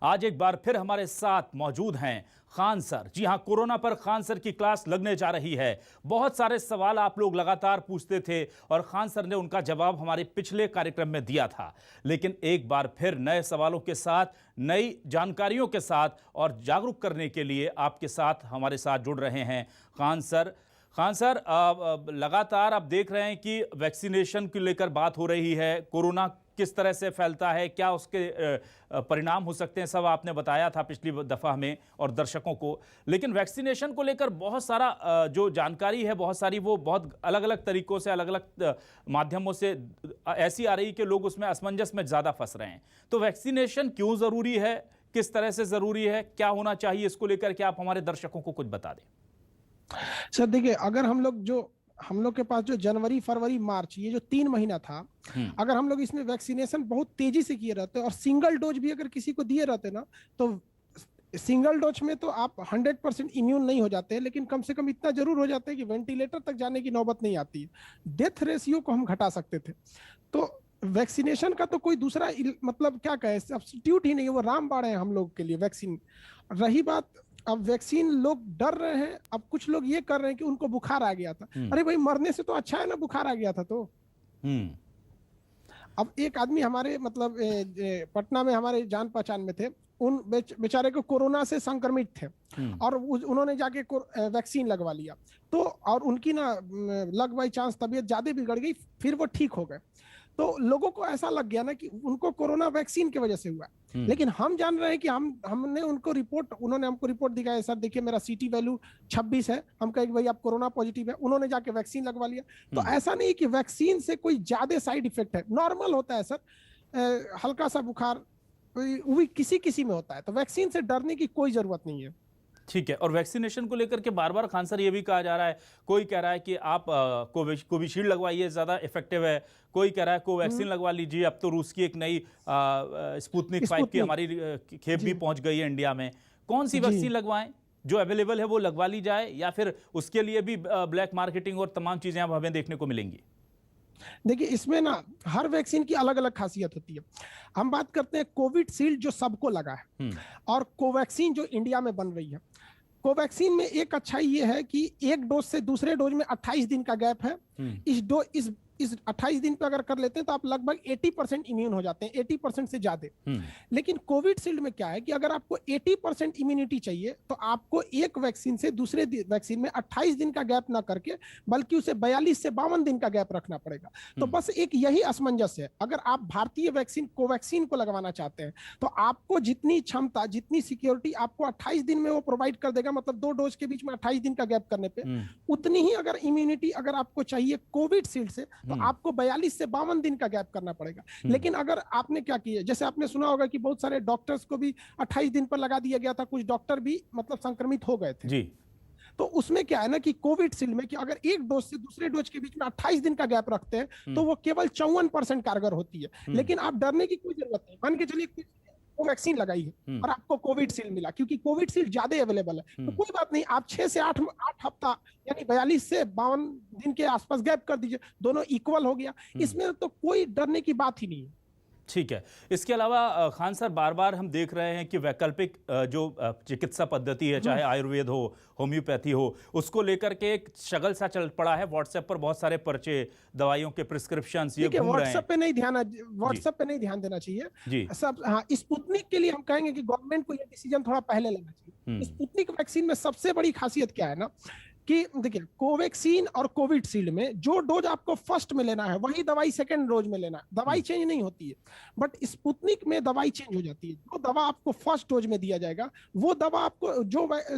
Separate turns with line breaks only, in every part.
आज एक बार फिर हमारे साथ मौजूद हैं खान सर। जी हां, कोरोना पर खान सर की क्लास लगने जा रही है। बहुत सारे सवाल आप लोग लगातार पूछते थे और खान सर ने उनका जवाब हमारे पिछले कार्यक्रम में दिया था। लेकिन एक बार फिर नए सवालों के साथ, नई जानकारियों के साथ और जागरूक करने के लिए आपके साथ हमारे साथ जुड़ रहे हैं खान सर। खान सर, लगातार आप देख रहे हैं कि वैक्सीनेशन को लेकर बात हो रही है। कोरोना किस तरह से फैलता है, क्या उसके परिणाम हो सकते हैं, सब आपने बताया था पिछली दफ़ा हमें और दर्शकों को। लेकिन वैक्सीनेशन को लेकर बहुत सारा जो जानकारी है, बहुत सारी वो बहुत अलग अलग तरीकों से, अलग अलग माध्यमों से ऐसी आ रही कि लोग उसमें असमंजस में ज़्यादा फंस रहे हैं। तो वैक्सीनेशन क्यों ज़रूरी है, किस तरह से ज़रूरी है, क्या होना चाहिए, इसको लेकर के आप हमारे दर्शकों को कुछ बता दें।
सर देखिए, अगर हम लोग के पास जो जनवरी, फरवरी, मार्च, ये जो 3 महीना था, अगर हम लोग इसमें वैक्सीनेशन बहुत तेजी से किए रहते और सिंगल डोज भी अगर किसी को दिए रहते ना, तो सिंगल डोज में तो आप 100% इम्यून नहीं हो जाते, लेकिन कम से कम इतना जरूर हो जाता है कि वेंटिलेटर तक जाने की नौबत नहीं आती। डेथ रेशियो को हम घटा सकते थे। तो वैक्सीनेशन का तो कोई दूसरा मतलब क्या कहे, सब्स्टिट्यूट ही नहीं है, वो रामबाण है हम लोग के लिए वैक्सीन। रही बात, अब वैक्सीन लोग डर रहे हैं। अब कुछ लोग ये कर रहे हैं कि उनको बुखार आ गया था। अरे भाई, मरने से तो अच्छा है ना बुखार आ गया था तो। अब एक आदमी हमारे मतलब पटना में हमारे जान पहचान में थे, उन बेचारे को कोरोना से संक्रमित थे और उन्होंने जाके वैक्सीन लगवा लिया। तो और उनकी ना लक बाई चांस तबीयत ज्यादा बिगड़ गई, फिर वो ठीक हो गए। तो लोगों को ऐसा लग गया ना कि उनको कोरोना वैक्सीन की वजह से हुआ। लेकिन हम जान रहे हैं कि हमने उनको उन्होंने हमको रिपोर्ट दिखाया, सर देखिए मेरा सीटी वैल्यू 26 है। हम कहे भाई आप कोरोना पॉजिटिव है, उन्होंने जाके वैक्सीन लगवा लिया। तो ऐसा नहीं कि वैक्सीन से कोई ज्यादा साइड इफेक्ट है, नॉर्मल होता है सर, हल्का सा बुखार वो भी किसी किसी में होता है। तो वैक्सीन से डरने की कोई जरूरत नहीं है।
ठीक है। और वैक्सीनेशन को लेकर के बार बार खान सर ये भी कहा जा रहा है, कोई कह रहा है कि आप कोविशील्ड लगवाइए, ज़्यादा इफेक्टिव है। कोई कह रहा है कोवैक्सीन लगवा लीजिए। अब तो रूस की एक नई स्पुतनिक 5 की हमारी खेप भी पहुंच गई है इंडिया में। कौन सी वैक्सीन लगवाएं? जो अवेलेबल है वो लगवा ली जाए, या फिर उसके लिए भी ब्लैक मार्केटिंग और तमाम चीज़ें अब हमें देखने को मिलेंगी?
देखिए, इसमें ना हर वैक्सीन की अलग अलग खासियत होती है। हम बात करते हैं कोविशील्ड जो सबको लगा है, और कोवैक्सीन जो इंडिया में बन रही है। कोवैक्सीन में एक अच्छाई ये है कि एक डोज से दूसरे डोज में 28 दिन का गैप है। इस 28 दिन पे अगर कर लेते हैं तो आप लगभग 80% इम्यून हो जाते हैं, 80% से ज्यादा। लेकिन कोविशील्ड में क्या है कि अगर आपको 80% इम्यूनिटी चाहिए तो आपको एक वैक्सीन से दूसरे वैक्सीन में 28 दिन का गैप ना करके बल्कि उसे 42 से 52 दिन का गैप रखना पड़ेगा। तो बस एक यही असमंजस है। अगर आप भारतीय वैक्सीन कोवैक्सीन को लगवाना चाहते हैं तो आपको जितनी क्षमता, जितनी सिक्योरिटी आपको 28 दिन में वो प्रोवाइड कर देगा, मतलब 2 डोज के बीच में 28 दिन का गैप करने पे, उतनी ही अगर इम्यूनिटी अगर आपको चाहिए कोविशील्ड से तो आपको 42 से 52 दिन का गैप करना पड़ेगा। लेकिन अगर आपने क्या किया, जैसे आपने सुना होगा कि बहुत सारे डॉक्टर्स को भी 28 दिन पर लगा दिया गया था, कुछ डॉक्टर भी मतलब संक्रमित हो गए थे जी। तो उसमें क्या है ना कि कोविशील्ड में कि अगर एक डोज से दूसरे डोज के बीच में 28 दिन का गैप रखते हैं तो वो केवल 54% कारगर होती है। लेकिन आप डरने की कोई जरूरत नहीं। मान के चलिए वैक्सीन लगाई है और आपको कोविशील्ड मिला, क्योंकि कोविशील्ड ज्यादा अवेलेबल है, तो कोई बात नहीं, आप 6 से 8 हफ्ता यानी 42 से 52 दिन के आसपास गैप कर दीजिए, दोनों इक्वल हो गया। इसमें तो कोई डरने की बात ही नहीं है।
ठीक है। इसके अलावा खान सर, बार बार हम देख रहे हैं कि वैकल्पिक जो चिकित्सा पद्धति है, चाहे आयुर्वेद हो, होम्योपैथी हो, उसको लेकर के एक शगल सा चल पड़ा है। व्हाट्सएप पर बहुत सारे पर्चे, दवाइयों के प्रिस्क्रिप्शंस ये घूम रहे हैं।
व्हाट्सएप पे नहीं ध्यान देना चाहिए जी। सब हाँ, स्पुतनिक के लिए हम कहेंगे कि गवर्नमेंट को ये डिसीजन थोड़ा पहले लेना चाहिए। स्पुतनिक वैक्सीन में सबसे बड़ी खासियत क्या है ना कि देखिए, कोवैक्सीन और कोविशील्ड में जो डोज आपको फर्स्ट में लेना है वही दवाई सेकंड डोज में लेना है। दवाई चेंज नहीं होती है। बट स्पुतनिक में दवाई चेंज हो जाती है। जो दवा आपको फर्स्ट डोज में दिया जाएगा वो दवा आपको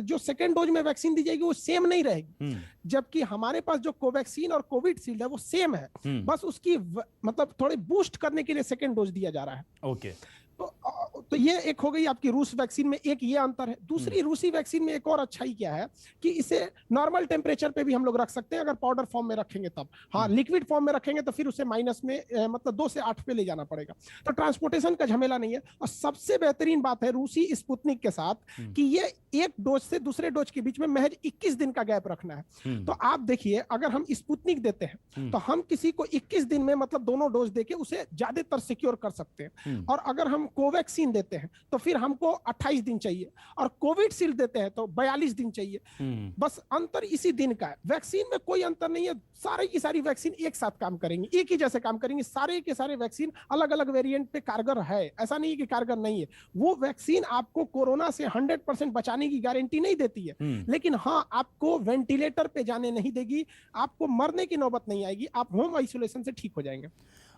जो सेकंड डोज में वैक्सीन दी जाएगी वो सेम नहीं रहेगी। जबकि हमारे पास जो कोवैक्सीन और कोविशील्ड है वो सेम है, बस उसकी मतलब थोड़ी बूस्ट करने के लिए सेकंड डोज दिया जा रहा है।
ओके।
तो ये एक हो गई आपकी रूस वैक्सीन में, एक ये अंतर है। दूसरी रूसी वैक्सीन में एक और अच्छाई क्या है कि इसे नॉर्मल टेम्परेचर पे भी हम लोग रख सकते हैं, अगर पाउडर फॉर्म में रखेंगे तब। हाँ, लिक्विड फॉर्म में रखेंगे तो फिर उसे माइनस में मतलब 2 से 8 पे ले जाना पड़ेगा। तो ट्रांसपोर्टेशन का झमेला नहीं है। और सबसे बेहतरीन बात है रूसी स्पुतनिक के साथ कि ये एक डोज से दूसरे डोज के बीच में महज 21 दिन का गैप रखना है। तो आप देखिए, अगर हम स्पुतनिक देते हैं तो हम किसी को 21 दिन में मतलब दोनों डोज देके उसे ज्यादातर सिक्योर कर सकते हैं। और अगर हम कोवैक्सीन देते हैं तो फिर हमको 28 दिन चाहिए, और कोविड शील्ड देते हैं तो 42 दिन चाहिए। बस अंतर इसी दिन का है। वैक्सीन में कोई अंतर नहीं है, सारी की सारी वैक्सीन एक साथ काम करेंगी, एक ही जैसे काम करेंगे। सारे के सारे वैक्सीन अलग अलग वेरिएंट पे कारगर है, ऐसा नहीं है कि कारगर नहीं है। वो वैक्सीन आपको कोरोना से 100% बचाने की गारंटी नहीं देती है, लेकिन हाँ, आपको वेंटिलेटर पे जाने नहीं देगी, आपको मरने की नौबत नहीं आएगी, आप होम आइसोलेशन से ठीक हो जाएंगे।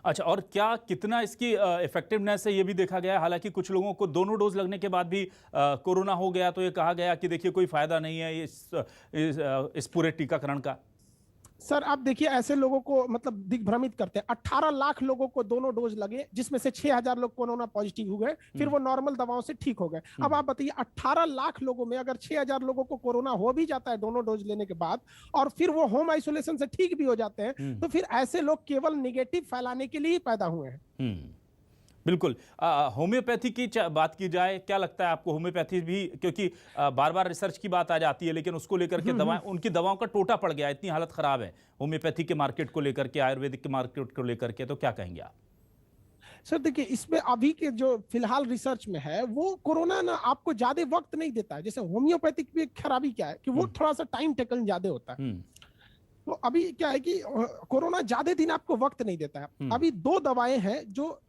अच्छा, और क्या कितना इसकी इफेक्टिवनेस है ये भी देखा गया है? हालांकि कुछ लोगों को दोनों डोज लगने के बाद भी कोरोना हो गया, तो ये कहा गया कि देखिए कोई फायदा नहीं है इस पूरे टीकाकरण का।
सर आप देखिए, ऐसे लोगों को मतलब दिग्भ्रमित करते हैं। 18 लाख लोगों को दोनों डोज लगे, जिसमें से 6000 लोग कोरोना पॉजिटिव हो गए, फिर वो नॉर्मल दवाओं से ठीक हो गए। अब आप बताइए, 18 लाख लोगों में अगर 6000 लोगों को कोरोना हो भी जाता है दोनों डोज लेने के बाद, और फिर वो होम आइसोलेशन से ठीक भी हो जाते हैं, तो फिर ऐसे लोग केवल निगेटिव फैलाने के लिए ही पैदा हुए हैं।
बिल्कुल। होम्योपैथी की बात की जाए, क्या लगता है आपको? होम्योपैथी भी, क्योंकि बार बार रिसर्च की बात आ जाती है, लेकिन उसको लेकर के दवाएं, उनकी दवाओं का टोटा पड़ गया, इतनी हालत खराब है होम्योपैथी के मार्केट को लेकर के, आयुर्वेदिक के मार्केट को लेकर के, तो क्या कहेंगे आप?
सर देखिए, इसमें अभी के जो फिलहाल रिसर्च में है, वो कोरोना ना आपको ज्यादा वक्त नहीं देता है। जैसे होम्योपैथिक में खराबी क्या है कि वो थोड़ा सा टाइम टेकन ज्यादा होता है। तो अभी क्या है कि कोरोना ज्यादा दिन आपको वक्त नहीं देता है। अभी 2 दवाएं हैं जो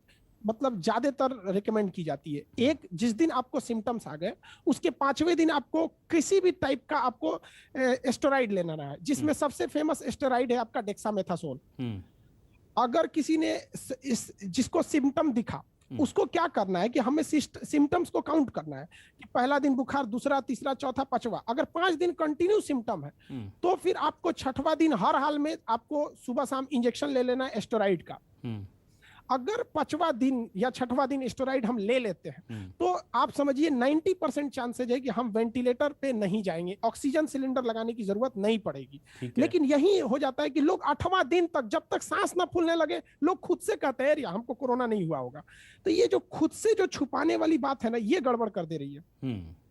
मतलब ज्यादातर रिकमेंड की जाती है। एक, जिस दिन आपको सिम्टम्स आ गए, उसके 5वें दिन आपको किसी भी टाइप का आपको स्टेरॉइड लेना रहा है, जिसमें सबसे फेमस स्टेरॉइड है आपका डेक्सामेथासोन। अगर किसी ने जिसको सिम्टम दिखा, उसको क्या करना है कि हमें सिम्टम्स को काउंट करना है कि पहला दिन बुखार, दूसरा, तीसरा, चौथा, 5वां। अगर 5 दिन कंटिन्यू सिम्टम है, तो फिर आपको 6वां दिन हर हाल में आपको सुबह शाम इंजेक्शन ले लेना है स्टेरॉइड का। अगर 5वां दिन या 6वां दिन स्टेरॉइड हम ले लेते हैं, तो आप समझिए 90% चांसेज है कि हम वेंटिलेटर पे नहीं जाएंगे, ऑक्सीजन सिलेंडर लगाने की जरूरत नहीं पड़ेगी। लेकिन यही हो जाता है कि लोग 8वां दिन तक, जब तक सांस ना फूलने लगे, लोग खुद से कहते हैं यार हमको कोरोना नहीं हुआ होगा। तो ये जो खुद से जो छुपाने वाली बात है ना, ये गड़बड़ कर दे रही है।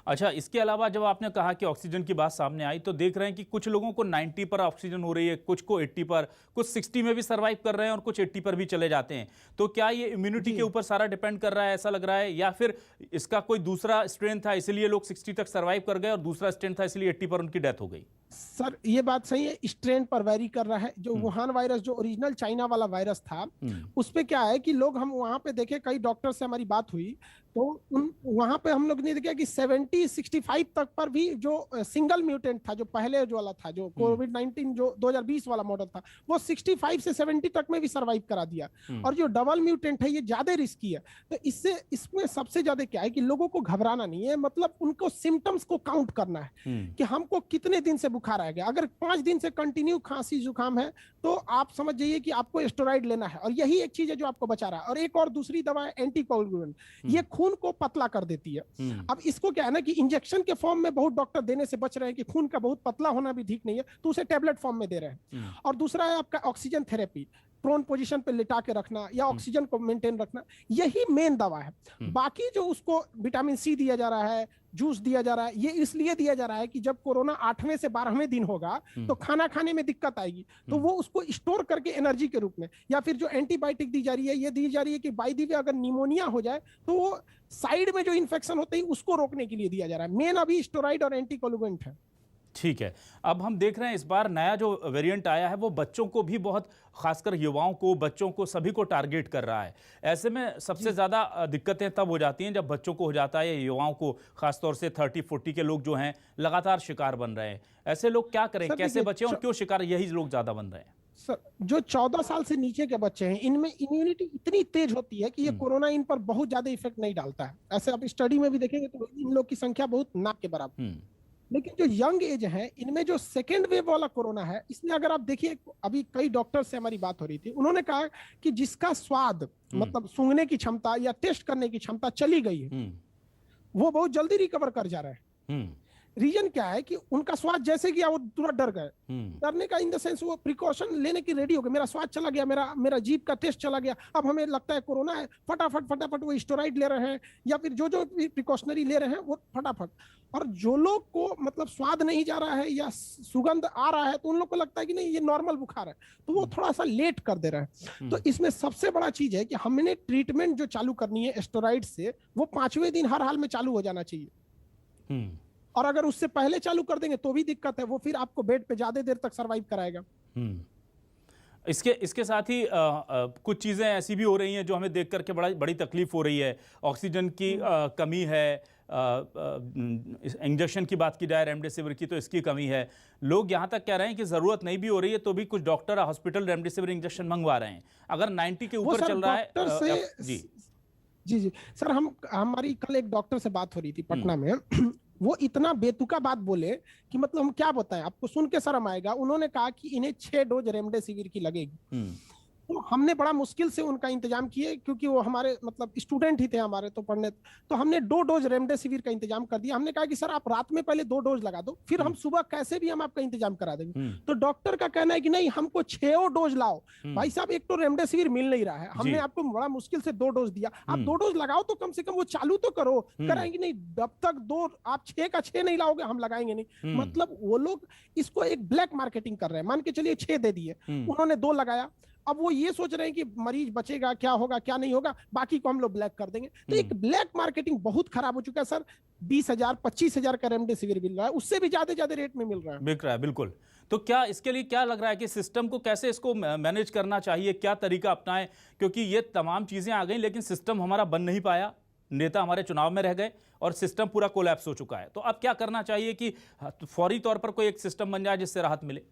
अच्छा, इसके अलावा जब आपने कहा कि ऑक्सीजन की बात सामने आई, तो देख रहे हैं कि कुछ लोगों को 90 पर ऑक्सीजन हो रही है, कुछ को 80 पर, कुछ 60 में भी सर्वाइव कर रहे हैं और कुछ 80 पर भी चले जाते हैं। तो क्या ये इम्यूनिटी के ऊपर सारा डिपेंड कर रहा है, ऐसा लग रहा है, या फिर इसका कोई दूसरा स्ट्रेन था इसलिए लोग 60 तक सर्वाइव कर गए और दूसरा स्ट्रेन था इसलिए 80 पर उनकी डेथ हो गई?
सर ये बात सही है, स्ट्रेन पर वेरी कर रहा है। जो वुहान वायरस, जो ओरिजिनल चाइना वाला वायरस था, उस पे क्या है कि लोग, हम वहां पे देखे, कई डॉक्टर से हमारी बात हुई, तो वहां पे हम लोग ने देखा कि 70-65 तक पर भी जो सिंगल म्यूटेंट था, जो पहले जो वाला था, जो कोविड-19 जो 2020 वाला मॉडल था, वो 65 से 70 तक में भी सर्वाइव करा दिया। और जो डबल म्यूटेंट है, ये ज्यादा रिस्की है। तो इसमें सबसे ज्यादा क्या है कि लोगों को घबराना नहीं है, मतलब उनको सिम्टम्स को काउंट करना है कि हमको कितने दिन से बुखार आ गया। अगर 5 दिन से कंटिन्यू खांसी जुकाम है, तो आप समझ जाइए कि आपको स्टेरॉइड लेना है, और यही एक चीज है जो आपको बचा रहा है। और एक और दूसरी दवा है एंटीकोगुलेंट, ये खून को पतला कर देती है। अब इसको क्या है ना कि इंजेक्शन के फॉर्म में बहुत डॉक्टर देने से बच रहे हैं कि खून का बहुत पतला होना भी ठीक नहीं है, तो उसे टेबलेट फॉर्म में दे रहे हैं। और दूसरा है आपका ऑक्सीजन थेरेपी, प्रोन पोजीशन पे लिटा के रखना या ऑक्सीजन को मेंटेन रखना, यही मेन दवा है। बाकी जो उसको विटामिन सी दिया जा रहा है, जूस दिया जा रहा है, ये इसलिए दिया जा रहा है कि जब कोरोना 8वें से 12वें दिन होगा, तो खाना खाने में दिक्कत आएगी, तो वो उसको स्टोर करके एनर्जी के रूप में। या फिर जो एंटीबायोटिक दी जा रही है, ये दी जा रही है कि बाय द वे अगर निमोनिया हो जाए, तो वो साइड में जो इन्फेक्शन होते हैं उसको रोकने के लिए दिया जा रहा है। मेन अभी स्टेरॉइड और एंटीकोगुलेंट है।
ठीक है। अब हम देख रहे हैं इस बार नया जो वेरिएंट आया है, वो बच्चों को भी बहुत, खासकर युवाओं को, बच्चों को, सभी को टारगेट कर रहा है। ऐसे में सबसे ज़्यादा दिक्कतें तब हो जाती हैं जब बच्चों को हो जाता है, या युवाओं को, खासतौर से 30-40 के लोग जो हैं लगातार शिकार बन रहे हैं। ऐसे लोग क्या करें, कैसे बचें, और क्यों शिकार यही लोग ज़्यादा बन रहे हैं?
सर, जो 14 साल से नीचे के बच्चे हैं, इनमें इम्यूनिटी इतनी तेज होती है कि ये कोरोना इन पर बहुत ज्यादा इफेक्ट नहीं डालता है। ऐसे आप स्टडी में भी देखेंगे तो इन लोग की संख्या बहुत ना के बराबर। लेकिन जो यंग एज है, इनमें जो सेकेंड वेव वाला कोरोना है, इसमें अगर आप देखिए, अभी कई डॉक्टर से हमारी बात हो रही थी, उन्होंने कहा कि जिसका स्वाद, मतलब सूंघने की क्षमता या टेस्ट करने की क्षमता चली गई है, वो बहुत जल्दी रिकवर कर जा रहा है। रीजन क्या है कि उनका स्वाद जैसे गया वो तुरंत डर गए। डरने का इन द सेंस वो प्रिकॉशन लेने की रेडी हो गए, मेरा स्वाद चला गया, मेरा जीभ का टेस्ट चला गया, अब हमें लगता है कोरोना है, फटाफट वो स्टेरॉइड ले रहे हैं या फिर जो प्रिकॉशनरी ले रहे हैं वो फटाफट। और जो लोग को मतलब स्वाद नहीं जा रहा है या सुगंध आ रहा है तो उन लोग को लगता है कि नहीं ये नॉर्मल बुखार है, तो वो थोड़ा सा लेट कर दे रहे हैं। तो इसमें सबसे बड़ा चीज है कि हमने ट्रीटमेंट जो चालू करनी है स्टेरॉइड से, वो 5वें दिन हर हाल में चालू हो जाना चाहिए। और अगर उससे पहले चालू कर देंगे तो भी दिक्कत है, वो फिर आपको बेड पे ज्यादा देर तक सरवाइव कराएगा।
इसके साथ ही कुछ चीज़ें ऐसी भी हो रही हैं जो हमें देख करके बड़ी तकलीफ हो रही है। ऑक्सीजन की कमी है, इंजेक्शन की बात की जाए रेमडेसिविर की तो इसकी कमी है। लोग यहाँ तक कह रहे हैं कि ज़रूरत नहीं भी हो रही है तो भी कुछ डॉक्टर हॉस्पिटल रेमडेसिविर इंजेक्शन मंगवा रहे हैं। अगर 90 के ऊपर चल रहा है
जी सर, हमारी कल एक डॉक्टर से बात हो रही थी पटना में। वो इतना बेतुका बात बोले कि मतलब हम क्या बताएं आपको, सुन के शर्म आएगा। उन्होंने कहा कि इन्हें 6 डोज रेमडेसिविर की लगेगी। तो हमने बड़ा मुश्किल से उनका इंतजाम किए क्योंकि वो हमारे मतलब स्टूडेंट ही थे हमारे, तो पढ़ने, तो हमने 2 डोज रेमडेसिविर का इंतजाम कर दिया। हमने कहा कि सर आप रात में पहले 2 डोज लगा दो, फिर हम सुबह कैसे भी हम आपका इंतजाम करा देंगे। तो डॉक्टर का कहना है कि नहीं हमको 6 डोज लाओ। भाई साहब एक तो रेमडेसिविर मिल नहीं रहा है, हमने आपको बड़ा मुश्किल से 2 डोज दिया, आप 2 डोज लगाओ तो कम से कम वो चालू तो करो। कराएंगे नहीं, जब तक 2 आप 6 का 6 नहीं लाओगे हम लगाएंगे नहीं। मतलब वो लोग इसको एक ब्लैक मार्केटिंग कर रहे हैं। मान के चलिए 6 दे दिए, उन्होंने 2 लगाया, अब वो ये सोच रहे हैं कि मरीज बचेगा, क्या होगा क्या नहीं होगा, बाकी को हम लोग ब्लैक कर देंगे। तो एक ब्लैक मार्केटिंग बहुत खराब हो चुका है सर। 20,000 25,000 का रेमडेसिविर मिल रहा है, उससे भी ज्यादा रेट में मिल रहा है,
बिक रहा है। बिल्कुल। तो क्या इसके लिए क्या लग रहा है कि सिस्टम को कैसे इसको मैनेज करना चाहिए, क्या तरीका अपनाएं? क्योंकि ये तमाम चीजें आ गई लेकिन सिस्टम हमारा बन नहीं पाया, नेता हमारे चुनाव में रह गए और सिस्टम पूरा कोलैप्स हो चुका है। तो अब क्या करना चाहिए कि फौरी तौर पर कोई एक सिस्टम बन जाए जिससे राहत मिले?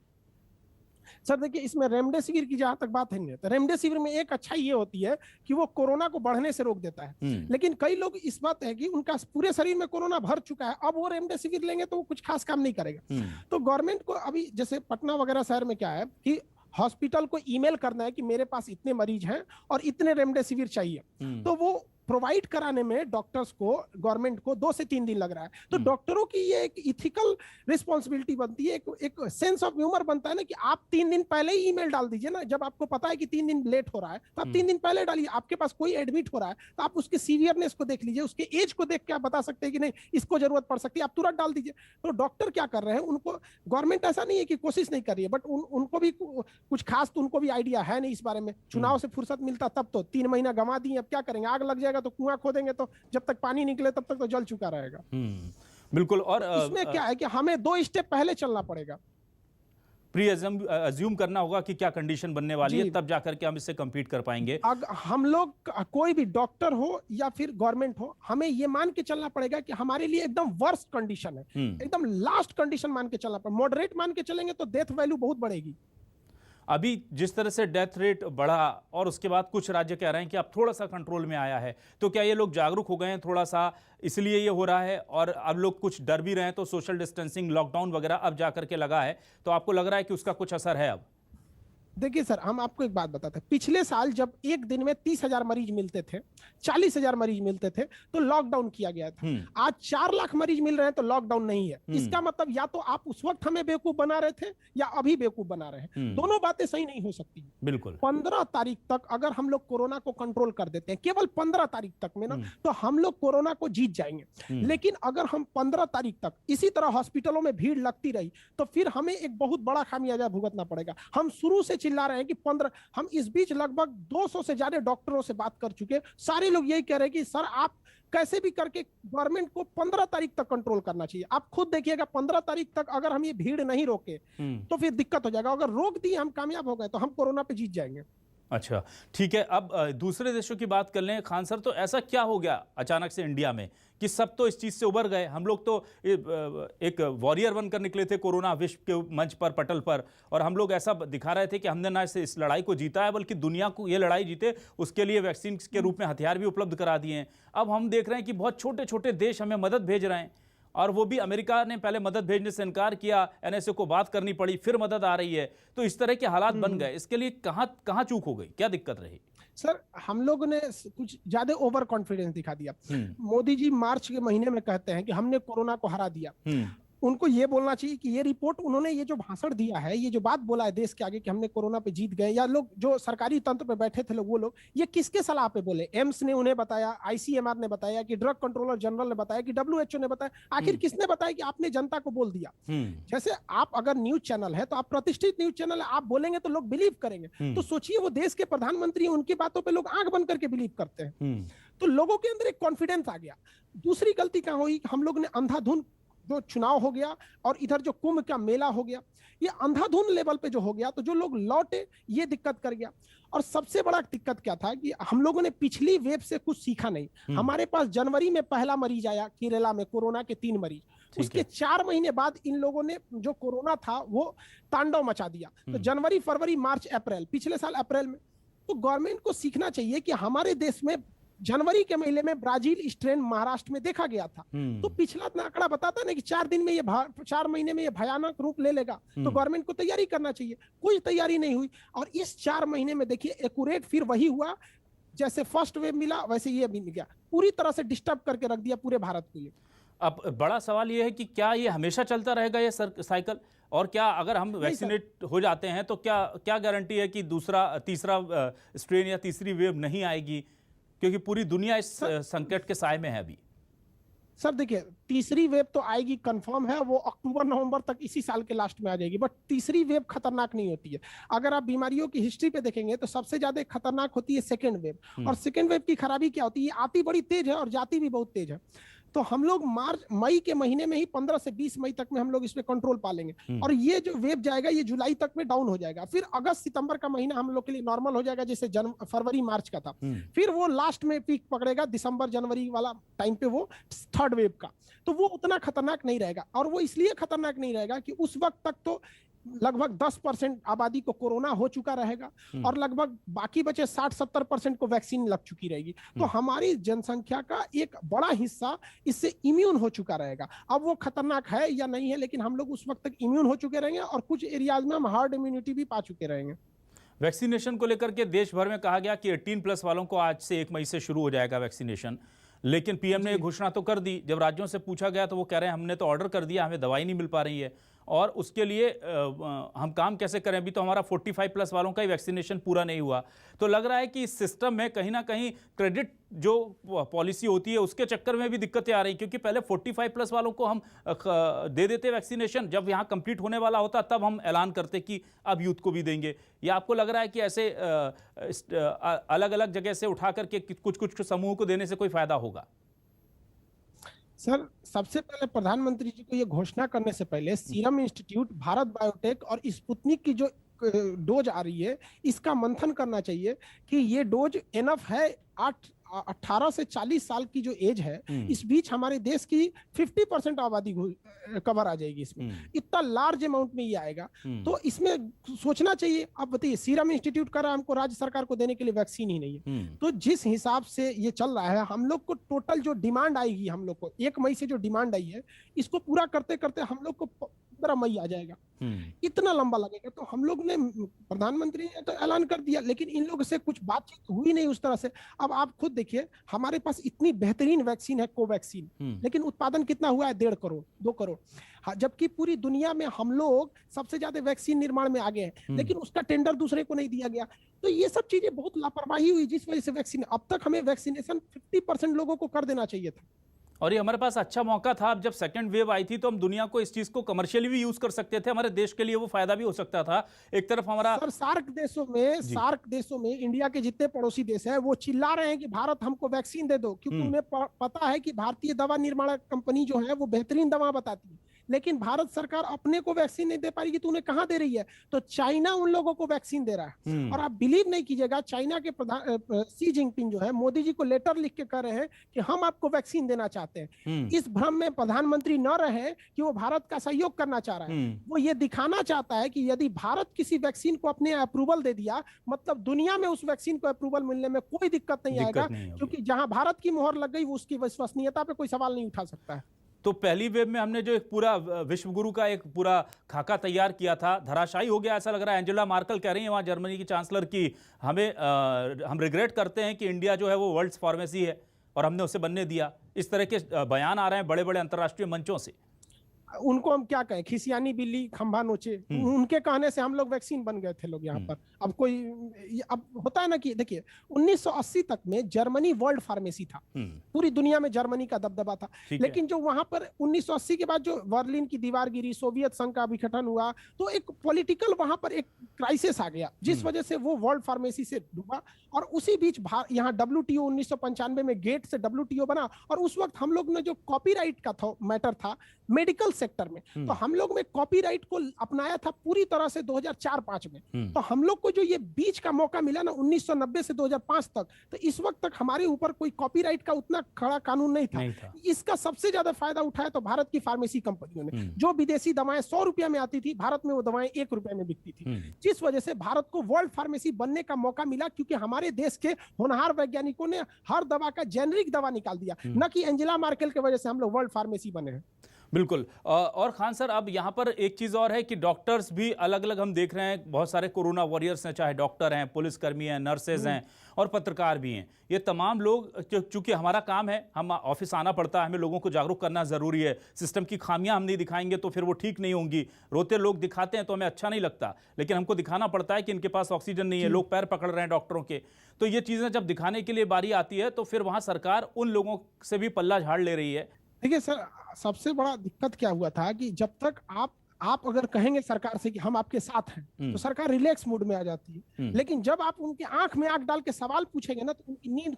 सर देखिए, इसमें रेमडेसिविर की जहां तक बात है, तो रेमडेसिविर में एक अच्छाई ये होती है कि वो कोरोना को बढ़ने से रोक देता है। लेकिन कई लोग इस बात है कि उनका पूरे शरीर में कोरोना भर चुका है, अब वो रेमडेसिविर लेंगे तो वो कुछ खास काम नहीं करेगा। तो गवर्नमेंट को अभी जैसे पटना वगैरह शहर में क्या है कि हॉस्पिटल को ईमेल करना है कि मेरे पास इतने मरीज हैं और इतने रेमडेसिविर चाहिए, तो वो प्रोवाइड कराने में डॉक्टर्स को, गवर्नमेंट को 2 से 3 दिन लग रहा है। तो डॉक्टरों की ये एक इथिकल रिस्पॉन्सिबिलिटी बनती है, एक सेंस ऑफ ह्यूमर बनता है ना कि आप 3 दिन पहले ही ईमेल डाल दीजिए ना। जब आपको पता है कि 3 दिन लेट हो रहा है तो आप 3 दिन पहले डालिए। आपके पास कोई एडमिट हो रहा है तो आप उसके सीवियरनेस को देख लीजिए, उसके एज को देख के आप बता सकते हैं कि नहीं इसको जरूरत पड़ सकती है, आप तुरंत डाल दीजिए। तो डॉक्टर क्या कर रहे हैं, उनको गवर्नमेंट ऐसा नहीं है कि कोशिश नहीं कर रही है, बट उनको भी कुछ खास तो उनको भी आइडिया है नहीं इस बारे में। चुनाव से फुर्सत मिलता तब तो 3 महीना गंवा दिए, अब क्या करेंगे, आग लग जाएगा तो कुआं खोदेंगे, तो जब तक पानी निकले तब तक तो जल चुका रहेगा।
बिल्कुल। और
इसमें क्या है कि हमें 2 स्टेप पहले चलना पड़ेगा।
प्री अज्यूम करना होगा कि क्या कंडीशन बनने वाली है, तब जाकर के हम इससे compete कर पाएंगे।
हम लोग कोई भी डॉक्टर हो या फिर गवर्नमेंट हो, हमें ये मान के चलना पड़ेगा कि हमारे लिए एकदम वर्स्ट कंडीशन है, एकदम लास्ट कंडीशन मान के चलना पड़ेगा। मॉडरेट मान के चलेंगे तो डेथ वैल्यू बहुत बढ़ेगी।
अभी जिस तरह से डेथ रेट बढ़ा और उसके बाद कुछ राज्य कह रहे हैं कि अब थोड़ा सा कंट्रोल में आया है, तो क्या ये लोग जागरूक हो गए हैं थोड़ा सा, इसलिए ये हो रहा है? और अब लोग कुछ डर भी रहे हैं तो सोशल डिस्टेंसिंग, लॉकडाउन वगैरह अब जाकर के लगा है, तो आपको लग रहा है कि उसका कुछ असर है अब?
देखिए सर, हम आपको एक बात बताते हैं। पिछले साल जब एक दिन में 30,000 मरीज मिलते थे, 40,000 मरीज मिलते थे, तो लॉकडाउन किया गया था। आज 4 लाख मरीज मिल रहे हैं तो लॉकडाउन नहीं है। इसका मतलब या तो आप उस वक्त हमें बेवकूफ बना रहे थे या अभी बेवकूफ बना रहे हैं। दोनों बातें सही नहीं हो सकती।
बिल्कुल।
15 तारीख तक अगर हम लोग कोरोना को कंट्रोल कर देते हैं, केवल 15 तारीख तक में ना, तो हम लोग कोरोना को जीत जाएंगे। लेकिन अगर हम 15 तारीख तक इसी तरह हॉस्पिटलों में भीड़ लगती रही तो फिर हमें एक बहुत बड़ा खामियाजा भुगतना पड़ेगा। हम शुरू से चिल्ला रहे हैं कि 15, हम इस बीच लगभग 200 से ज्यादा डॉक्टरों से बात कर चुके, सारे लोग यही कह रहे हैं कि सर आप कैसे भी करके गवर्नमेंट को 15 तारीख तक कंट्रोल करना चाहिए। आप खुद देखिएगा 15 तारीख तक अगर हम ये भीड़ नहीं रोके तो फिर दिक्कत हो जाएगा। अगर रोक दी, हम कामयाब हो गए तो हम कोरोना पे जीत जाएंगे।
अच्छा ठीक है। अब दूसरे देशों की बात कर लें खान सर, तो ऐसा क्या हो गया अचानक से इंडिया में कि सब तो इस चीज़ से उबर गए? हम लोग तो एक वॉरियर बनकर निकले थे कोरोना विश्व के मंच पर, पटल पर, और हम लोग ऐसा दिखा रहे थे कि हमने ना इस लड़ाई को जीता है बल्कि दुनिया को ये लड़ाई जीते उसके लिए वैक्सीन के रूप में हथियार भी उपलब्ध करा दिए हैं। अब हम देख रहे हैं कि बहुत छोटे छोटे देश हमें मदद भेज रहे हैं, और वो भी अमेरिका ने पहले मदद भेजने से इनकार किया, एनएसए को बात करनी पड़ी, फिर मदद आ रही है। तो इस तरह के हालात बन गए, इसके लिए कहां चूक हो गई, क्या दिक्कत रही?
सर हम लोगों ने कुछ ज्यादा ओवर कॉन्फिडेंस दिखा दिया। मोदी जी मार्च के महीने में कहते हैं कि हमने कोरोना को हरा दिया। उनको ये बोलना चाहिए कि ये रिपोर्ट, उन्होंने ये जो भाषण दिया है, ये जो बात बोला है देश के आगे कि हमने कोरोना पे जीत गए, या लोग जो सरकारी तंत्र पे बैठे थे लोग, वो लोग ये किसके सलाह पे बोले? एम्स ने उन्हें बताया, आईसीएमआर ने बताया, कि ड्रग कंट्रोलर जनरल ने बताया, कि डब्ल्यूएचओ ने बताया? आखिर किसने बताया कि आपने जनता को बोल दिया? जैसे आप अगर न्यूज चैनल है तो आप प्रतिष्ठित न्यूज चैनल है, आप बोलेंगे तो लोग बिलीव करेंगे। तो सोचिए वो देश के प्रधानमंत्री, उनकी बातों पे लोग आंख बंद करके बिलीव करते हैं। तो लोगों के अंदर एक कॉन्फिडेंस आ गया। दूसरी गलती क्या हुई, हम लोग ने अंधाधुंध जो चुनाव हो गया और इधर जो कुंभ का मेला हो गया, ये अंधाधुंध लेवल पे जो हो गया, तो जो लोग लौटे ये दिक्कत कर गया। और सबसे बड़ा दिक्कत क्या था कि हम लोगों ने पिछली वेव से कुछ सीखा नहीं। हमारे पास जनवरी में पहला मरीज आया केरला में, कोरोना के 3 मरीज, उसके 4 महीने बाद इन लोगों ने जो कोरोना था वो तांडव मचा दिया। तो जनवरी, फरवरी, मार्च, अप्रैल, पिछले साल अप्रैल में, तो गवर्नमेंट को सीखना चाहिए कि हमारे देश में जनवरी के महीने में ब्राजील स्ट्रेन महाराष्ट्र में देखा गया था। तो पिछला आंकड़ा बताता ना कि 4 महीने में ये भयानक रूप ले लेगा। तो गवर्नमेंट को तैयारी करना चाहिए, कोई तैयारी नहीं हुई। और इस 4 महीने में देखिए एक्यूरेट फिर वही हुआ, जैसे फर्स्ट वेव मिला वैसे ये भी मिल गया, पूरी तरह से डिस्टर्ब करके रख दिया पूरे भारत को। ये
अब बड़ा सवाल ये है कि क्या ये हमेशा चलता रहेगा ये साइकिल, और क्या अगर हम वैक्सीनेट हो जाते हैं तो क्या गारंटी है कि दूसरा तीसरा स्ट्रेन या तीसरी वेव नहीं आएगी, क्योंकि पूरी दुनिया इस संकट के साए में है अभी।
सर देखिए, तीसरी वेव तो आएगी कंफर्म है, वो अक्टूबर नवंबर तक इसी साल के लास्ट में आ जाएगी। बट तीसरी वेव खतरनाक नहीं होती है। अगर आप बीमारियों की हिस्ट्री पे देखेंगे तो सबसे ज्यादा खतरनाक होती है सेकेंड वेव। और सेकेंड वेव की खराबी क्या होती है, ये आती बड़ी तेज है और जाती भी बहुत तेज है। तो हम लोग मई के महीने में ही 15 से 20 मई तक में हम लोग इस पे कंट्रोल पा लेंगे। और ये जो वेव जाएगा ये जुलाई तक में डाउन हो जाएगा। फिर अगस्त सितंबर का महीना हम लोग के लिए नॉर्मल हो जाएगा, जैसे फरवरी मार्च का था। फिर वो लास्ट में पीक पकड़ेगा दिसंबर जनवरी वाला टाइम पे, वो थर्ड वेव का। तो वो उतना खतरनाक नहीं रहेगा। और वो इसलिए खतरनाक नहीं रहेगा कि उस वक्त तक तो लगभग 10% आबादी को कोरोना हो चुका रहेगा और लगभग बाकी बचे 60-70% को वैक्सीन लग चुकी रहेगी। तो हमारी जनसंख्या का एक बड़ा हिस्सा इससे इम्यून हो चुका रहेगा। अब वो खतरनाक है या नहीं है, लेकिन हम लोग उस वक्त तक इम्यून हो चुके रहेंगे और कुछ एरियाज में हम हार्ड इम्यूनिटी भी पा चुके रहेंगे।
वैक्सीनेशन को लेकर के देश भर में कहा गया कि 18+ वालों को आज से 1 मई से शुरू हो जाएगा वैक्सीनेशन, लेकिन पीएम ने घोषणा तो कर दी। जब राज्यों से पूछा गया तो वो कह रहे हैं हमने तो ऑर्डर कर दिया, हमें दवाई नहीं मिल पा रही है, और उसके लिए हम काम कैसे करें, अभी तो हमारा 45+ वालों का ही वैक्सीनेशन पूरा नहीं हुआ। तो लग रहा है कि इस सिस्टम में कहीं ना कहीं क्रेडिट जो पॉलिसी होती है उसके चक्कर में भी दिक्कतें आ रही, क्योंकि पहले 45+ वालों को हम दे देते वैक्सीनेशन, जब यहाँ कंप्लीट होने वाला होता तब हम ऐलान करते कि अब यूथ को भी देंगे। या आपको लग रहा है कि ऐसे अलग अलग जगह से उठा करके कुछ कुछ समूह को देने से कोई फायदा होगा?
सर सबसे पहले प्रधानमंत्री जी को ये घोषणा करने से पहले सीरम इंस्टीट्यूट, भारत बायोटेक और स्पुतनिक की जो डोज आ रही है इसका मंथन करना चाहिए कि ये डोज एनफ है। 18 से 40 साल की जो एज है, इस बीच हमारे देश की 50% आबादी कवर आ जाएगी इसमें। इतना लार्ज अमाउंट में ये आएगा, तो इसमें सोचना चाहिए। अब बताइए, सीरम इंस्टीट्यूट कर रहा है, हमको राज्य सरकार को देने के लिए वैक्सीन ही नहीं है। तो जिस हिसाब से ये चल रहा है, हम लोग को टोटल जो डिमांड आएगी, हम लोग को 1 मई से जो डिमांड आई है, इसको पूरा करते करते हम लोग को 15 मई आ जाएगा। इतना लंबा लगेगा। तो हम लोग ने, प्रधानमंत्री ने तो ऐलान कर दिया, लेकिन इन लोगों से कुछ बातचीत हुई नहीं उस तरह से। अब आप खुद देखिए, हमारे पास इतनी बेहतरीन वैक्सीन है कोवैक्सीन, लेकिन उत्पादन कितना हुआ है? 1.5 करोड़ 2 करोड़। हाँ, जबकि पूरी दुनिया में हम लोग सबसे ज्यादा वैक्सीन निर्माण में आगे हैं, लेकिन उसका टेंडर दूसरे को नहीं दिया गया। तो ये सब चीजें बहुत लापरवाही हुई, जिस वजह से वैक्सीन, अब तक हमें वैक्सीनेशन 50% लोगों को कर देना चाहिए था।
और ये हमारे पास अच्छा मौका था। अब जब सेकंड वेव आई थी तो हम दुनिया को इस चीज को कमर्शियली भी यूज कर सकते थे, हमारे देश के लिए वो फायदा भी हो सकता था। एक तरफ हमारा
सर सार्क देशों में इंडिया के जितने पड़ोसी देश हैं वो चिल्ला रहे हैं कि भारत हमको वैक्सीन दे दो, क्योंकि उन्हें पता है कि भारतीय दवा निर्माण कंपनी जो है वो बेहतरीन दवा बताती है। लेकिन भारत सरकार अपने को वैक्सीन नहीं दे पा रही, तो उन्हें कहां दे रही है? तो चाइना उन लोगों को वैक्सीन दे रहा है। और आप बिलीव नहीं कीजिएगा, चाइना के प्रधान शी जिनपिंग जो है, मोदी जी को लेटर लिख के कह रहे हैं कि हम आपको वैक्सीन देना चाहते हैं। इस भ्रम में प्रधानमंत्री न रहे कि वो भारत का सहयोग करना चाह रहा है। वो ये दिखाना चाहता है कि यदि भारत किसी वैक्सीन को अपने अप्रूवल दे दिया, मतलब दुनिया में उस वैक्सीन को अप्रूवल मिलने में कोई दिक्कत नहीं आएगा, क्योंकि जहां भारत की मोहर लग गई वो उसकी विश्वसनीयता पे कोई सवाल नहीं उठा सकता है।
तो पहली वेव में हमने जो एक पूरा विश्व गुरु का एक पूरा खाका तैयार किया था, धराशायी हो गया ऐसा लग रहा है। एंजेला मार्कल कह रही है वहाँ जर्मनी की चांसलर की, हम रिग्रेट करते हैं कि इंडिया जो है वो वर्ल्ड्स फार्मेसी है और हमने उसे बनने दिया। इस तरह के बयान आ रहे हैं बड़े बड़े अंतर्राष्ट्रीय मंचों से।
उनको हम क्या कहें, खिसियानी बिल्ली खंभा नोचे, उनके कहने से हम लोग वैक्सीन बन गए थे लोग यहाँ पर। अब अब होता है ना कि देखिए 1980 तक में जर्मनी वर्ल्ड फार्मेसी था, पूरी दुनिया में जर्मनी का दबदबा था। लेकिन जो वहां पर 1980 के बाद जो बर्लिन की दीवार गिरी, सोवियत संघ का विघटन हुआ, तो एक पॉलिटिकल वहां पर एक क्राइसिस आ गया, जिस वजह से वो वर्ल्ड फार्मेसी से डूबा। और उसी बीच यहाँ WTO 1995 में गेट से WTO बना, और उस वक्त हम लोग ने जो कॉपीराइट का था मैटर था मेडिकल सेक्टर में, तो हम लोग में कॉपीराइट को अपनाया था पूरी तरह से 2004-5 में। तो हम लोग को जो ये बीच का मौका मिला ना 1990 से 2005 तक, तो इस वक्त तक हमारे ऊपर कोई कॉपीराइट का उतना खड़ा कानून नहीं था। इसका सबसे ज्यादा फायदा उठाया तो भारत की फार्मेसी कंपनियों ने। जो विदेशी दवाएं 100 रुपया में आती थी, भारत में वो दवाएं 1 रुपया में बिकती थी, जिस वजह से भारत को वर्ल्ड फार्मेसी बनने का मौका मिला, क्योंकि हमारे देश के होनहार वैज्ञानिकों ने हर दवा का जेनरिक दवा निकाल दिया, न कि एंजेला मार्केल की वजह से हम लोग वर्ल्ड फार्मेसी बने हैं।
बिल्कुल। और खान सर, अब यहाँ पर एक चीज़ और है कि डॉक्टर्स भी अलग अलग हम देख रहे हैं, बहुत सारे कोरोना वॉरियर्स हैं, चाहे डॉक्टर हैं, पुलिसकर्मी हैं, नर्सेज हैं और पत्रकार भी हैं। ये तमाम लोग, चूंकि हमारा काम है, हम ऑफिस आना पड़ता है, हमें लोगों को जागरूक करना ज़रूरी है। सिस्टम की खामियां हम नहीं दिखाएंगे तो फिर वो ठीक नहीं होंगी। रोते लोग दिखाते हैं तो हमें अच्छा नहीं लगता, लेकिन हमको दिखाना पड़ता है कि इनके पास ऑक्सीजन नहीं है, लोग पैर पकड़ रहे हैं डॉक्टरों के। तो ये चीज़ें जब दिखाने के लिए बारी आती है तो फिर वहाँ सरकार उन लोगों से भी पल्ला झाड़ ले रही है।
देखिए सर, सबसे बड़ा दिक्कत क्या हुआ था कि जब तक आप अगर कहेंगे सरकार से कि हम आपके साथ हैं, तो सरकार रिलैक्स मूड में आ जाती है। लेकिन जब आप उनके आंख में आंख डाल के सवाल पूछेंगे ना, तो उनकी नींद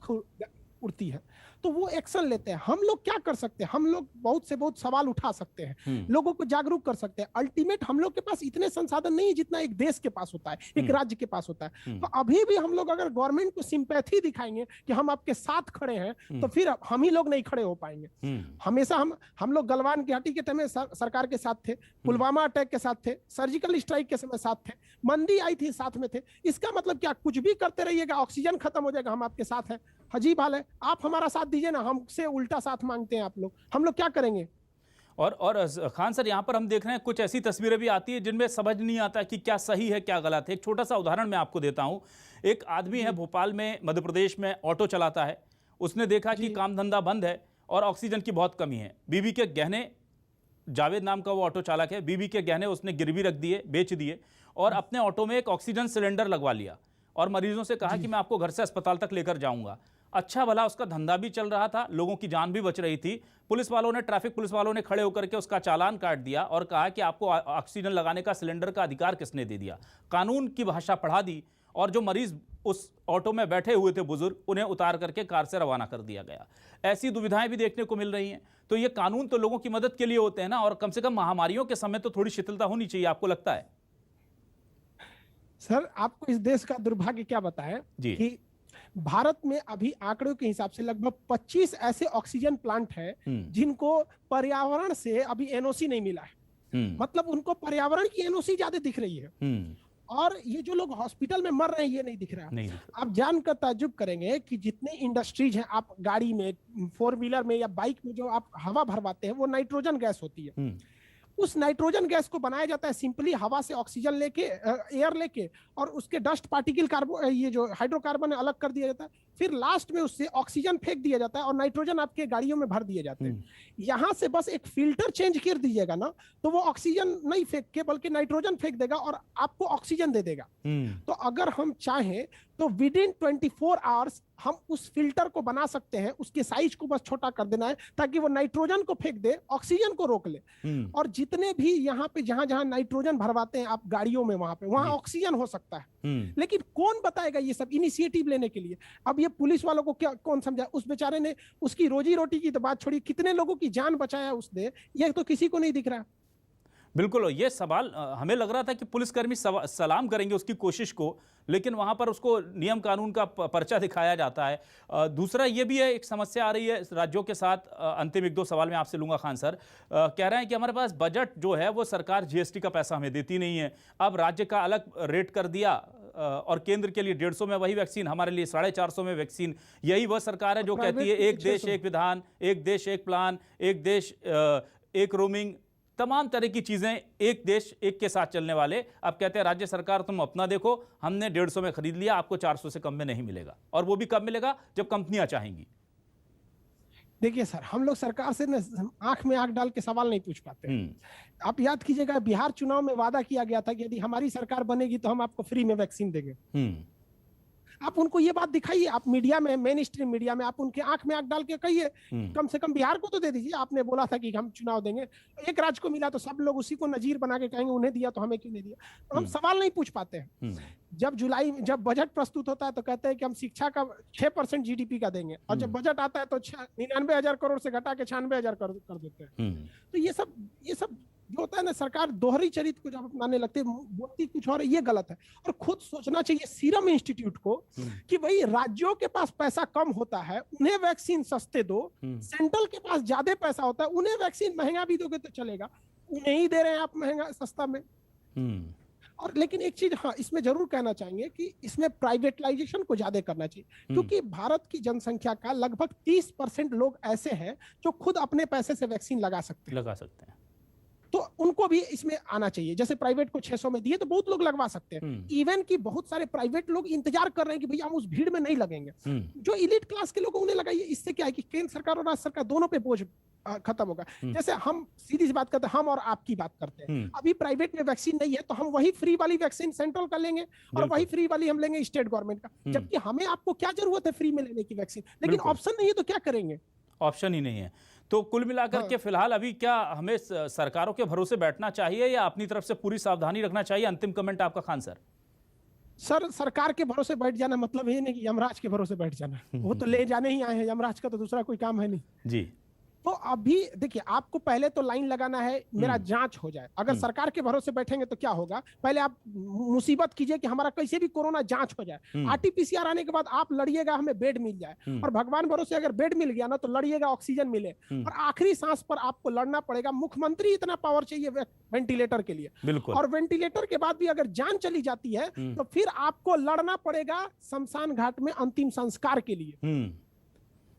उड़ती है, तो वो एक्शन लेते हैं। हम लोग क्या कर सकते हैं? हम लोग बहुत से बहुत सवाल उठा सकते हैं, लोगों को जागरूक कर सकते हैं। अल्टीमेट हम लोग के पास इतने संसाधन नहीं है जितना एक देश के पास होता है, एक राज्य के पास होता है। तो अभी भी हम लोग अगर गवर्नमेंट को सिंपैथी दिखाएंगे कि हम आपके साथ खड़े हैं, तो फिर हम ही लोग नहीं खड़े हो पाएंगे। हमेशा हम लोग गलवान घाटी के समय सरकार के साथ थे, पुलवामा अटैक के साथ थे, सर्जिकल स्ट्राइक के समय साथ थे, मंदी आई थी साथ में थे। इसका मतलब क्या? कुछ भी करते रहिएगा, ऑक्सीजन खत्म हो जाएगा, हम आपके साथ हैं। अजीब हाल है, आप हमारा साथ दीजिए ना, हमसे उल्टा साथ मांगते हैं आप लोग, हम लोग क्या करेंगे?
और खान सर, यहाँ पर हम देख रहे हैं कुछ ऐसी तस्वीरें भी आती है जिनमें समझ नहीं आता कि क्या सही है क्या गलत है। एक छोटा सा उदाहरण मैं आपको देता हूँ। एक आदमी है भोपाल में, मध्य प्रदेश में, ऑटो चलाता है। उसने देखा कि काम धंधा बंद है और ऑक्सीजन की बहुत कमी है। बीवी के गहने, जावेद नाम का वो ऑटो चालक है, बीवी के गहने उसने गिरवी रख दिए, बेच दिए और अपने ऑटो में एक ऑक्सीजन सिलेंडर लगवा लिया और मरीजों से कहा कि मैं आपको घर से अस्पताल तक लेकर जाऊंगा। अच्छा भला उसका धंधा भी चल रहा था, लोगों की जान भी बच रही थी। पुलिस वालों ने, ट्रैफिक पुलिस वालों ने खड़े होकर के उसका चालान काट दिया और कहा कि आपको ऑक्सीजन लगाने का सिलेंडर का अधिकार किसने दे दिया। कानून की भाषा पढ़ा दी और जो मरीज उस ऑटो में बैठे हुए थे बुजुर्ग, उन्हें उतार करके कार से रवाना कर दिया गया। ऐसी दुविधाएं भी देखने को मिल रही हैं। तो ये कानून तो लोगों की मदद के लिए होते हैं ना, और कम से कम महामारियों के समय तो थोड़ी शिथिलता होनी चाहिए, आपको लगता है?
सर, आपको इस देश का दुर्भाग्य क्या बताएं कि भारत में अभी आंकड़ों के हिसाब से लगभग 25 ऐसे ऑक्सीजन प्लांट हैं जिनको पर्यावरण से अभी एनओसी नहीं मिला है। मतलब उनको पर्यावरण की एनओसी ज्यादा दिख रही है, और ये जो लोग हॉस्पिटल में मर रहे हैं ये नहीं दिख रहा है। आप जानकर ताज्जुब करेंगे कि जितने इंडस्ट्रीज हैं, आप गाड़ी में, 4 व्हीलर में या बाइक में जो आप हवा भरवाते हैं, वो नाइट्रोजन गैस होती है। उस नाइट्रोजन गैस को बनाया जाता है सिंपली हवा से ऑक्सीजन लेके, एयर लेके, और उसके डस्ट पार्टिकल, कार्बन, ये जो हाइड्रोकार्बन है, अलग कर दिया जाता है। फिर लास्ट में उससे ऑक्सीजन फेंक दिया जाता है और नाइट्रोजन आपके गाड़ियों में भर दिए जाते हैं। यहां से बस एक फिल्टर चेंज कर दीजिएगा ना, तो वो ऑक्सीजन नहीं फेंक के बल्कि नाइट्रोजन फेंक देगा और आपको ऑक्सीजन दे देगा। तो अगर हम चाहें तो विद इन 24 आवर्स हम उस फिल्टर को बना सकते हैं। उसके साइज को बस छोटा कर देना है ताकि वो नाइट्रोजन को फेंक दे, ऑक्सीजन को रोक ले। और जितने भी यहाँ पे जहां जहां नाइट्रोजन भरवाते हैं आप गाड़ियों में, वहां ऑक्सीजन हो सकता है। लेकिन कौन बताएगा ये सब इनिशिएटिव लेने के लिए? अब ये पुलिस वालों को क्या कौन समझाए? उस बेचारे ने उसकी रोजी रोटी की तो बात छोड़ी, कितने लोगों की जान बचाया उसने, ये तो किसी को नहीं दिख रहा।
बिल्कुल, ये सवाल हमें लग रहा था कि पुलिसकर्मी सलाम करेंगे उसकी कोशिश को, लेकिन वहां पर उसको नियम कानून का पर्चा दिखाया जाता है। दूसरा ये भी है, एक समस्या आ रही है राज्यों के साथ। अंतिम 1-2 सवाल मैं आपसे लूंगा खान सर। कह रहे हैं कि हमारे पास बजट जो है वो सरकार जीएसटी का पैसा हमें देती नहीं है। अब राज्य का अलग रेट कर दिया और केंद्र के लिए 150 में वही वैक्सीन, हमारे लिए 450 में वैक्सीन। यही वह सरकार है जो कहती है एक देश एक विधान, एक देश एक प्लान, एक देश एक रोमिंग, तमाम तरह की चीजें, एक देश एक के साथ चलने वाले। अब कहते हैं राज्य सरकार तुम अपना देखो, हमने 150 में खरीद लिया, आपको 400 से कम में नहीं मिलेगा, और वो भी कब मिलेगा? जब कंपनियां चाहेंगी।
देखिए सर, हम लोग सरकार से न आंख में आंख डाल के सवाल नहीं पूछ पाते हैं। आप याद कीजिएगा, बिहार चुनाव में वादा किया गया था कि यदि हमारी सरकार बनेगी तो हम आपको फ्री में वैक्सीन देंगे। आप उनको ये बात दिखाइए, आप मीडिया में, मेन स्ट्रीम मीडिया में आप उनके आंख में आंख डाल के कहिए, कम से कम बिहार को तो दे दीजिए। आपने बोला था कि हम चुनाव देंगे, एक राज्य को मिला तो सब लोग उसी को नजीर बना के कहेंगे उन्हें दिया तो हमें क्यों नहीं दिया। तो हम सवाल नहीं पूछ पाते हैं। जब बजट प्रस्तुत होता है तो कहते हैं कि हम शिक्षा का 6% जीडीपी का देंगे, और जब बजट आता है तो 99,000 करोड़ से घटा के 96,000 कर देते हैं। तो ये सब जो होता है ना, सरकार दोहरी चरित्र को जब अपनाने लगती है, बोलती कुछ और, ये गलत है। और खुद सोचना चाहिए सीरम इंस्टीट्यूट को कि भाई राज्यों के पास पैसा कम होता है, उन्हें वैक्सीन सस्ते दो, सेंट्रल के पास ज्यादा पैसा होता है, उन्हें वैक्सीन महंगा भी दोगे तो चलेगा, उन्हें ही दे रहे हैं आप महंगा सस्ता में। और लेकिन एक चीज हाँ इसमें जरूर कहना चाहेंगे कि इसमें प्राइवेटाइजेशन को ज्यादा करना चाहिए, क्योंकि भारत की जनसंख्या का लगभग 30% लोग ऐसे हैं जो खुद अपने पैसे से वैक्सीन लगा सकते हैं। तो उनको भी इसमें आना चाहिए। जैसे प्राइवेट को 600 में दिए तो बहुत लोग लगवा सकते हैं। इवन कि बहुत सारे प्राइवेट लोग इंतजार कर रहे हैं कि भैया हम उस भीड़ में नहीं लगेंगे। जो इलीट क्लास के लोग उन्हें लगाइए। इससे क्या है कि केंद्र सरकार और राज्य सरकार दोनों पे बोझ खत्म होगा। जैसे हम सीधी सी बात करते हैं, हम और आपकी बात करते हैं, अभी प्राइवेट में वैक्सीन नहीं है तो हम वही फ्री वाली वैक्सीन सेंट्रल का लेंगे और वही फ्री वाली हम लेंगे स्टेट गवर्नमेंट का, जबकि हमें आपको क्या जरूरत है फ्री में लेने की वैक्सीन, लेकिन ऑप्शन नहीं है तो क्या करेंगे,
ऑप्शन ही नहीं है। तो कुल मिलाकर के फिलहाल अभी क्या हमें सरकारों के भरोसे बैठना चाहिए या अपनी तरफ से पूरी सावधानी रखना चाहिए? अंतिम कमेंट आपका खान सर।
सर, सरकार के भरोसे बैठ जाना मतलब ये नहीं कि यमराज के भरोसे बैठ जाना, वो तो ले जाने ही आए हैं, यमराज का तो दूसरा कोई काम है नहीं
जी।
तो अभी देखिए, आपको पहले तो लाइन लगाना है, मेरा जांच हो जाए। अगर सरकार के भरोसे बैठेंगे तो क्या होगा, पहले आप मुसीबत कीजिए कि हमारा कैसे भी कोरोना जांच हो जाए। आरटीपीसीआर आने के बाद आप लड़िएगा हमें बेड मिल जाए, और भगवान भरोसे अगर बेड मिल गया ना तो लड़िएगा ऑक्सीजन मिले, और आखिरी सांस पर आपको लड़ना पड़ेगा। मुख्यमंत्री इतना पावर चाहिए वेंटिलेटर के लिए, और वेंटिलेटर के बाद भी अगर जान चली जाती है तो फिर आपको लड़ना पड़ेगा शमशान घाट में अंतिम संस्कार के लिए।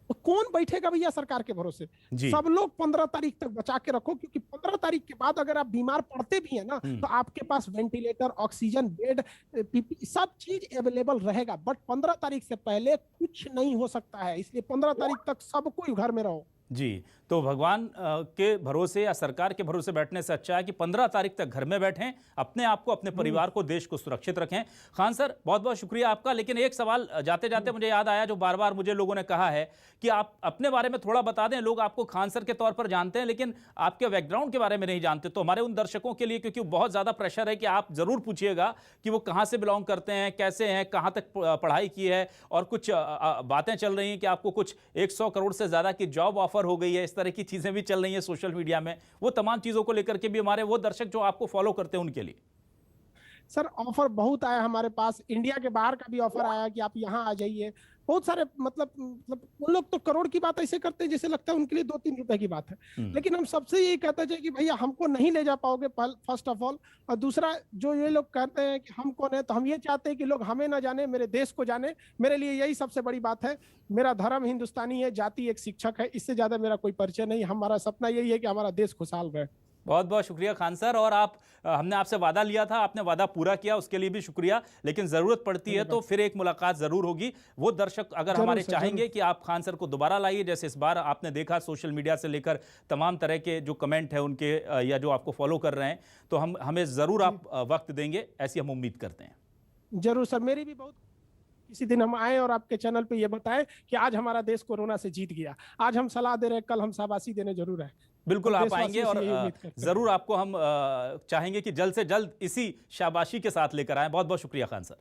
तो कौन बैठेगा भैया सरकार के भरोसे? सब लोग 15 तारीख तक बचा के रखो, क्योंकि 15 तारीख के बाद अगर आप बीमार पड़ते भी है ना तो आपके पास वेंटिलेटर, ऑक्सीजन, बेड, पीपी सब चीज अवेलेबल रहेगा। बट 15 तारीख से पहले कुछ नहीं हो सकता है, इसलिए 15 तारीख तक सबको घर में रहो
जी। तो भगवान के भरोसे या सरकार के भरोसे बैठने से अच्छा है कि 15 तारीख तक घर में बैठें, अपने आप को, अपने परिवार को, देश को सुरक्षित रखें। खान सर, बहुत बहुत शुक्रिया आपका। लेकिन एक सवाल जाते जाते मुझे याद आया, जो बार बार मुझे लोगों ने कहा है कि आप अपने बारे में थोड़ा बता दें। लोग आपको खान सर के तौर पर जानते हैं लेकिन आपके बैकग्राउंड के बारे में नहीं जानते। तो हमारे उन दर्शकों के लिए, क्योंकि बहुत ज़्यादा प्रेशर है, कि आप ज़रूर पूछिएगा कि वो कहाँ से बिलोंग करते हैं, कैसे हैं, कहाँ तक पढ़ाई की है, और कुछ बातें चल रही हैं कि आपको कुछ 100 करोड़ से ज़्यादा की जॉब ऑफर हो गई है, इस तरह की चीज़ें भी चल रही हैं सोशल मीडिया में। वो तमाम चीज़ों को लेकर के भी हमारे वो दर्शक जो आपको फॉलो करते हैं उनके लिए।
सर, ऑफर बहुत आया हमारे पास, इंडिया के बाहर का भी ऑफर आया कि आप यहाँ आ जाइए। बहुत सारे मतलब उन लोग तो करोड़ की बात ऐसे करते हैं जैसे लगता है उनके लिए 2-3 रुपए की बात है। लेकिन हम सबसे यही कहते हैं कि भैया हमको नहीं ले जा पाओगे, फर्स्ट ऑफ ऑल। और दूसरा, जो ये लोग कहते हैं कि हम कौन है, तो हम ये चाहते हैं कि लोग हमें ना जाने, मेरे देश को जाने। मेरे लिए यही सबसे बड़ी बात है। मेरा धर्म हिंदुस्तानी है, जाति एक शिक्षक है, इससे ज्यादा मेरा कोई परिचय नहीं। हमारा सपना यही है कि हमारा देश खुशहाल रहे।
बहुत बहुत शुक्रिया खान सर। और हमने आपसे वादा लिया था, आपने वादा पूरा किया, उसके लिए भी शुक्रिया। लेकिन ज़रूरत पड़ती है तो फिर एक मुलाकात ज़रूर होगी। वो दर्शक अगर हमारे चाहेंगे कि आप खान सर को दोबारा लाइए, जैसे इस बार आपने देखा सोशल मीडिया से लेकर तमाम तरह के जो कमेंट हैं उनके, या जो आपको फॉलो कर रहे हैं, तो हमें ज़रूर आप वक्त देंगे, ऐसी हम उम्मीद करते हैं।
जरूर सर, मेरी भी बहुत, किसी दिन हम आए और आपके चैनल पे ये बताएं कि आज हमारा देश कोरोना से जीत गया। आज हम सलाह दे रहे हैं, कल हम शाबाशी देने जरूर है।
बिल्कुल आप आएंगे, और जरूर आपको हम चाहेंगे कि जल्द से जल्द इसी शाबाशी के साथ लेकर आएं। बहुत बहुत शुक्रिया खान सर।